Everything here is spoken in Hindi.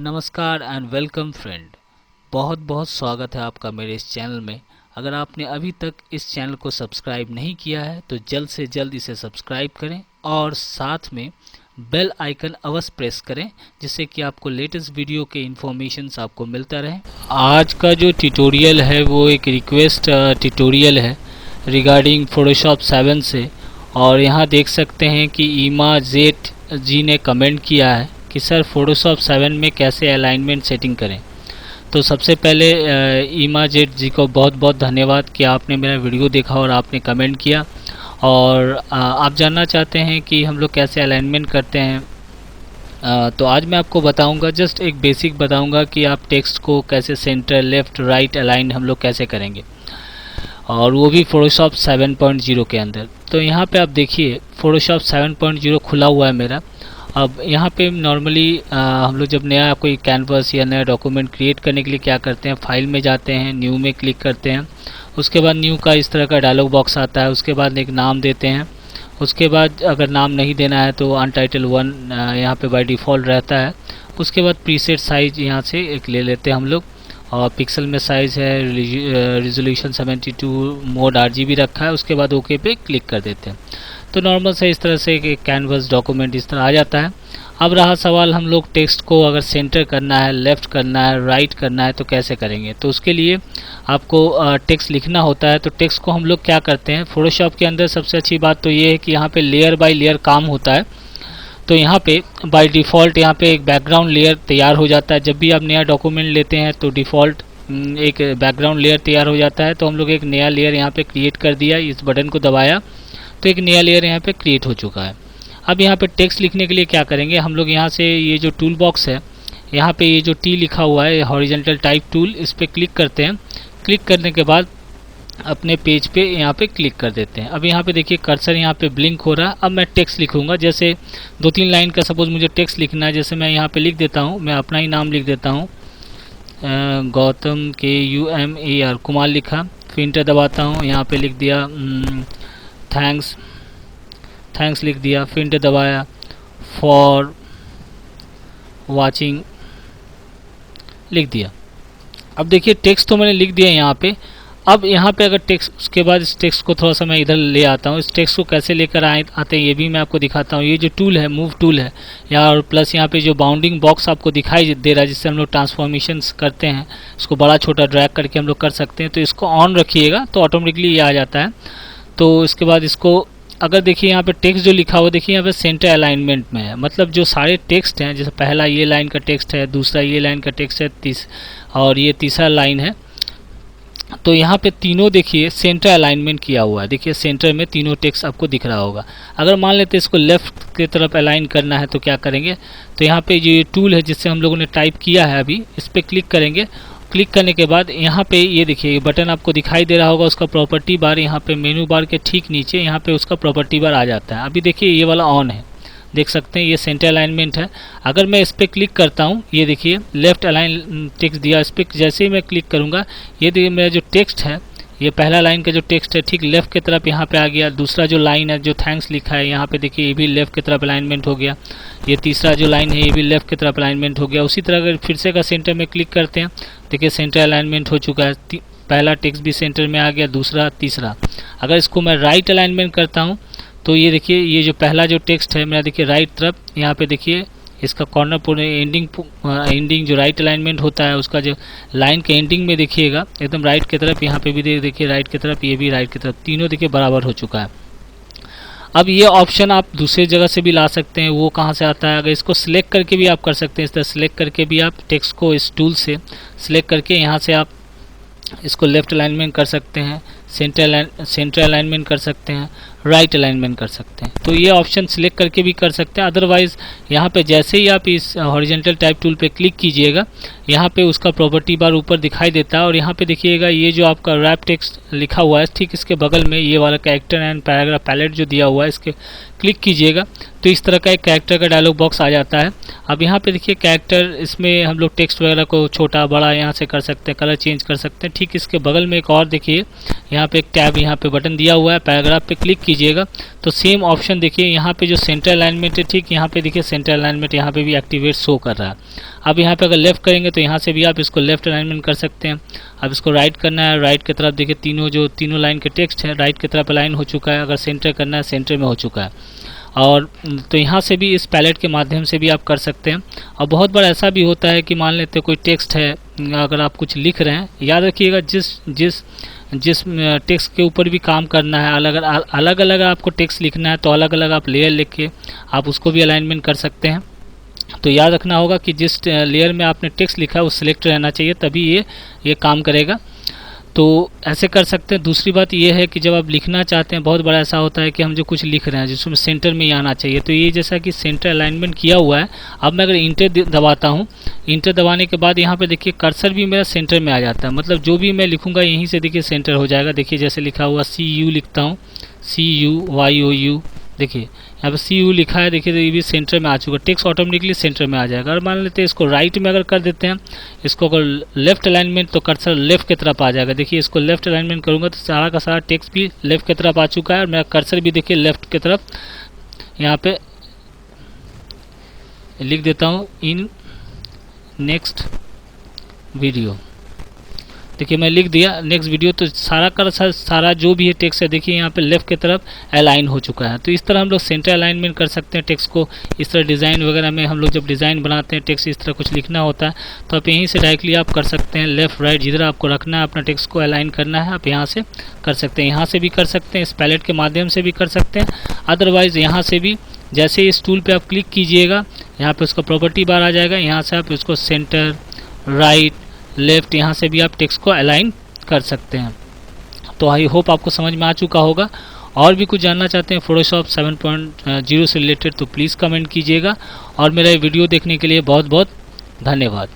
नमस्कार एंड वेलकम फ्रेंड। बहुत बहुत स्वागत है आपका मेरे इस चैनल में। अगर आपने अभी तक इस चैनल को सब्सक्राइब नहीं किया है तो जल्द से जल्द इसे सब्सक्राइब करें और साथ में बेल आइकन अवश्य प्रेस करें, जिससे कि आपको लेटेस्ट वीडियो के इन्फॉर्मेशंस आपको मिलता रहे। आज का जो ट्यूटोरियल है वो एक रिक्वेस्ट ट्यूटोरियल है रिगार्डिंग फोटोशॉप 7 से। और यहाँ देख सकते हैं कि ईमा जेट जी ने कमेंट किया है कि सर फोटोशॉप 7 में कैसे अलाइनमेंट सेटिंग करें। तो सबसे पहले ईमा जेट जी को बहुत बहुत धन्यवाद कि आपने मेरा वीडियो देखा और आपने कमेंट किया और आप जानना चाहते हैं कि हम लोग कैसे अलाइनमेंट करते हैं। तो आज मैं आपको बताऊंगा, जस्ट एक बेसिक बताऊंगा कि आप टेक्स्ट को कैसे सेंटर लेफ़्ट राइट अलाइन हम लोग कैसे करेंगे, और वो भी फोटोशॉप 7.0 के अंदर। तो यहाँ पे आप देखिए फोटोशॉप 7.0 खुला हुआ है मेरा। अब यहाँ पे नॉर्मली हम लोग जब नया कोई कैनवस या नया डॉक्यूमेंट क्रिएट करने के लिए क्या करते हैं, फाइल में जाते हैं, न्यू में क्लिक करते हैं। उसके बाद न्यू का इस तरह का डायलॉग बॉक्स आता है। उसके बाद एक नाम देते हैं। उसके बाद अगर नाम नहीं देना है तो अनटाइटल 1 यहाँ पे बाय डिफ़ॉल्ट रहता है। उसके बाद प्रीसेट साइज़ यहाँ से एक ले लेते हैं हम लोग, और पिक्सल में साइज़ है, रिजोल्यूशन 72, मोड RGB रखा है। उसके बाद ओके पे क्लिक कर देते हैं। तो नॉर्मल से इस तरह से एक कैनवस डॉक्यूमेंट इस तरह आ जाता है। अब रहा सवाल, हम लोग टेक्स्ट को अगर सेंटर करना है, लेफ़्ट करना है, राइट करना है तो कैसे करेंगे। तो उसके लिए आपको टेक्स्ट लिखना होता है। तो टेक्स्ट को हम लोग क्या करते हैं, फोटोशॉप के अंदर सबसे अच्छी बात तो ये है कि यहाँ पे लेयर बाय लेयर काम होता है। तो यहाँ पे बाय डिफ़ॉल्ट यहाँ पे एक बैकग्राउंड लेयर तैयार हो जाता है। जब भी आप नया डॉक्यूमेंट लेते हैं तो डिफ़ॉल्ट एक बैकग्राउंड लेयर तैयार हो जाता है। तो हम लोग एक नया लेयर यहाँ पे क्रिएट कर दिया, इस बटन को दबाया तो एक नया लेयर यहाँ पे क्रिएट हो चुका है। अब यहाँ पे टेक्स्ट लिखने के लिए क्या करेंगे, हम लोग यहाँ से ये जो टूल बॉक्स है, यहाँ पे ये जो टी लिखा हुआ है हॉरिजॉन्टल टाइप टूल, इस पर क्लिक करते हैं। क्लिक करने के बाद अपने पेज पे यहाँ पे क्लिक कर देते हैं। अब यहाँ पे देखिए कर्सर यहाँ पे ब्लिंक हो रहा है। अब मैं टेक्स्ट लिखूँगा, जैसे 2-3 लाइन का सपोज़ मुझे टेक्स्ट लिखना है। जैसे मैं यहाँ पे लिख देता हूँ, मैं अपना ही नाम लिख देता हूँ, गौतम KUMAR कुमार लिखा, फिर इंटर दबाता हूँ। यहाँ पे लिख दिया थैंक्स लिख दिया, फिर इंटर दबाया, फॉर वाचिंग लिख दिया। अब देखिए टेक्स्ट तो मैंने लिख दिया यहाँ पे। अब यहाँ पे अगर टेक्स्ट, उसके बाद इस टेक्स्ट को थोड़ा सा मैं इधर ले आता हूँ। इस टेक्स्ट को कैसे लेकर आते हैं ये भी मैं आपको दिखाता हूँ। ये जो टूल है मूव टूल है या प्लस यहाँ पे जो बाउंडिंग बॉक्स आपको दिखाई दे रहा है, जिससे हम लोग ट्रांसफॉर्मेशंस करते हैं, इसको बड़ा छोटा ड्रैग करके हम लोग कर सकते हैं। तो इसको ऑन रखिएगा तो ऑटोमेटिकली ये आ जाता है। तो इसके बाद इसको अगर देखिए यहाँ पे टेक्स्ट जो लिखा हुआ, देखिए यहाँ पे सेंटर अलाइनमेंट में है। मतलब जो सारे टेक्स्ट हैं, जैसे पहला ये लाइन का टेक्स्ट है, दूसरा ये लाइन का टेक्स्ट है, और ये तीसरा लाइन है। तो यहाँ पे तीनों देखिए सेंटर अलाइनमेंट किया हुआ है। देखिए सेंटर में तीनों टेक्स्ट आपको दिख रहा होगा। अगर मान लेते इसको लेफ़्ट की तरफ अलाइन करना है तो क्या करेंगे, तो यहाँ पे जो ये टूल है जिससे हम लोगों ने टाइप किया है अभी, इस पर क्लिक करेंगे। क्लिक करने के बाद यहाँ पे ये देखिए बटन आपको दिखाई दे रहा होगा, उसका प्रॉपर्टी बार, यहाँ पे मेनू बार के ठीक नीचे यहाँ पे उसका प्रॉपर्टी बार आ जाता है। अभी देखिए ये वाला ऑन है, देख सकते हैं ये सेंटर अलाइनमेंट है। अगर मैं इस पर क्लिक करता हूँ, ये देखिए लेफ़्ट अलाइन टेक्स्ट दिया, इस पर जैसे ही मैं क्लिक करूँगा ये देखिए मेरा जो टेक्स्ट है, ये पहला लाइन का जो टेक्स्ट है ठीक लेफ़्ट की तरफ यहाँ पे आ गया। दूसरा जो लाइन है जो थैंक्स लिखा है यहाँ पे देखिए ये भी लेफ़्ट की तरफ अलाइनमेंट हो गया। ये तीसरा जो लाइन है ये भी लेफ़्ट की तरफ अलाइनमेंट हो गया। उसी तरह अगर फिर से का सेंटर में क्लिक करते हैं, देखिए सेंटर अलाइनमेंट हो चुका है। पहला टेक्स्ट भी सेंटर में आ गया, दूसरा, तीसरा। अगर इसको मैं राइट अलाइनमेंट करता हूँ तो ये देखिए ये जो पहला जो टेक्स्ट है मेरा, देखिए राइट तरफ यहाँ पे देखिए इसका कॉर्नर पूरे एंडिंग जो राइट अलाइनमेंट होता है उसका जो लाइन के एंडिंग में देखिएगा एकदम राइट की तरफ, यहाँ पे भी देखिए राइट की तरफ, ये भी राइट की तरफ, तीनों देखिए बराबर हो चुका है। अब ये ऑप्शन आप दूसरी जगह से भी ला सकते हैं। वो कहाँ से आता है, अगर इसको सिलेक्ट करके भी आप कर सकते हैं। इस तरह सिलेक्ट करके भी आप टेक्स्ट को इस टूल से सिलेक्ट करके यहाँ से आप इसको लेफ़्ट अलाइनमेंट कर सकते हैं, सेंटर अलाइनमेंट कर सकते हैं, राइट अलाइनमेंट कर सकते हैं। तो ये ऑप्शन सिलेक्ट करके भी कर सकते हैं। अदरवाइज़ यहाँ पे जैसे ही आप इस हॉरिजॉन्टल टाइप टूल पे क्लिक कीजिएगा, यहाँ पे उसका प्रॉपर्टी बार ऊपर दिखाई देता है। और यहाँ पे देखिएगा ये जो आपका रैप टेक्स्ट लिखा हुआ है, ठीक इसके बगल में ये वाला कैरेक्टर एंड पैराग्राफ पैलेट जो दिया हुआ है, इसके क्लिक कीजिएगा तो इस तरह का एक कैरेक्टर का डायलॉग बॉक्स आ जाता है। अब यहाँ पे देखिए कैरेक्टर, इसमें हम लोग टेक्स्ट वगैरह को छोटा बड़ा यहाँ से कर सकते हैं, कलर चेंज कर सकते हैं। ठीक इसके बगल में एक और देखिए यहाँ पे एक टैब, यहाँ पे बटन दिया हुआ है, पैराग्राफ पे क्लिक कीजिएगा तो सेम ऑप्शन देखिए यहाँ पे जो सेंटर अलाइनमेंट है, ठीक यहाँ पे देखिए सेंटर अलाइनमेंट यहाँ पे भी एक्टिवेट शो कर रहा है। अब यहाँ पे अगर लेफ्ट करेंगे तो यहाँ से भी आप इसको लेफ्ट अलाइनमेंट कर सकते हैं। अब इसको राइट करना है, राइट की तरफ देखिए तीनों लाइन के टेक्स्ट है राइट की तरफ अलाइन हो चुका है। अगर सेंटर करना है सेंटर में हो चुका है। और तो यहाँ से भी इस पैलेट के माध्यम से भी आप कर सकते हैं। और बहुत बार ऐसा भी होता है कि मान लेते हैं कोई टेक्स्ट है, अगर आप कुछ लिख रहे हैं, याद रखिएगा जिस टेक्स्ट के ऊपर भी काम करना है, अलग अलग आपको टेक्स्ट लिखना है तो अलग अलग आप लेयर लिख के आप उसको भी अलाइनमेंट कर सकते हैं। तो याद रखना होगा कि जिस लेयर में आपने टेक्स्ट लिखा है वो सिलेक्ट रहना चाहिए, तभी ये काम करेगा। तो ऐसे कर सकते हैं। दूसरी बात ये है कि जब आप लिखना चाहते हैं, बहुत बड़ा ऐसा होता है कि हम जो कुछ लिख रहे हैं जिसमें सेंटर में ही आना चाहिए, तो ये जैसा कि सेंटर अलाइनमेंट किया हुआ है। अब मैं अगर इंटर दबाता हूँ, इंटर दबाने के बाद यहाँ पे देखिए कर्सर भी मेरा सेंटर में आ जाता है। मतलब जो भी मैं लिखूँगा यहीं से देखिए सेंटर हो जाएगा। देखिए जैसे लिखा हुआ CU लिखता हूँ, CUYOU, देखिए यहाँ पे CU लिखा है, देखिए तो ये भी सेंटर में आ चुका है। टेक्स्ट ऑटोमेटिकली सेंटर में आ जाएगा। और मान लेते हैं इसको राइट में अगर कर देते हैं, इसको अगर लेफ्ट अलाइनमेंट, तो कर्सर लेफ्ट की तरफ आ जाएगा। देखिए इसको लेफ्ट अलाइनमेंट करूँगा तो सारा का सारा टेक्स्ट भी लेफ्ट की तरफ आ चुका है और मेरा कर्सर भी देखिए लेफ्ट की तरफ यहाँ पे लिख देता हूँ, इन नेक्स्ट वीडियो। देखिए मैं लिख दिया नेक्स्ट वीडियो, तो सारा जो भी है टेक्स्ट है देखिए यहाँ पे लेफ्ट की तरफ अलाइन हो चुका है। तो इस तरह हम लोग सेंटर अलाइनमेंट कर सकते हैं टेक्स्ट को। इस तरह डिज़ाइन वगैरह में हम लोग जब डिज़ाइन बनाते हैं, टेक्स्ट इस तरह कुछ लिखना होता है, तो आप यहीं से डायरेक्टली आप कर सकते हैं। लेफ्ट राइट जिधर आपको रखना है अपना टेक्स्ट को अलाइन करना है, आप यहाँ से कर सकते हैं। यहाँ से भी कर सकते हैं, इस पैलेट के माध्यम से भी कर सकते हैं। अदरवाइज़ यहाँ से भी जैसे इस टूल पर आप क्लिक कीजिएगा, यहाँ पर उसका प्रॉपर्टी बार आ जाएगा, यहाँ से आप इसको सेंटर राइट लेफ्ट यहाँ से भी आप टेक्स्ट को अलाइन कर सकते हैं। तो आई होप आपको समझ में आ चुका होगा। और भी कुछ जानना चाहते हैं फोटोशॉप 7.0 से रिलेटेड तो प्लीज़ कमेंट कीजिएगा। और मेरा ये वीडियो देखने के लिए बहुत बहुत धन्यवाद।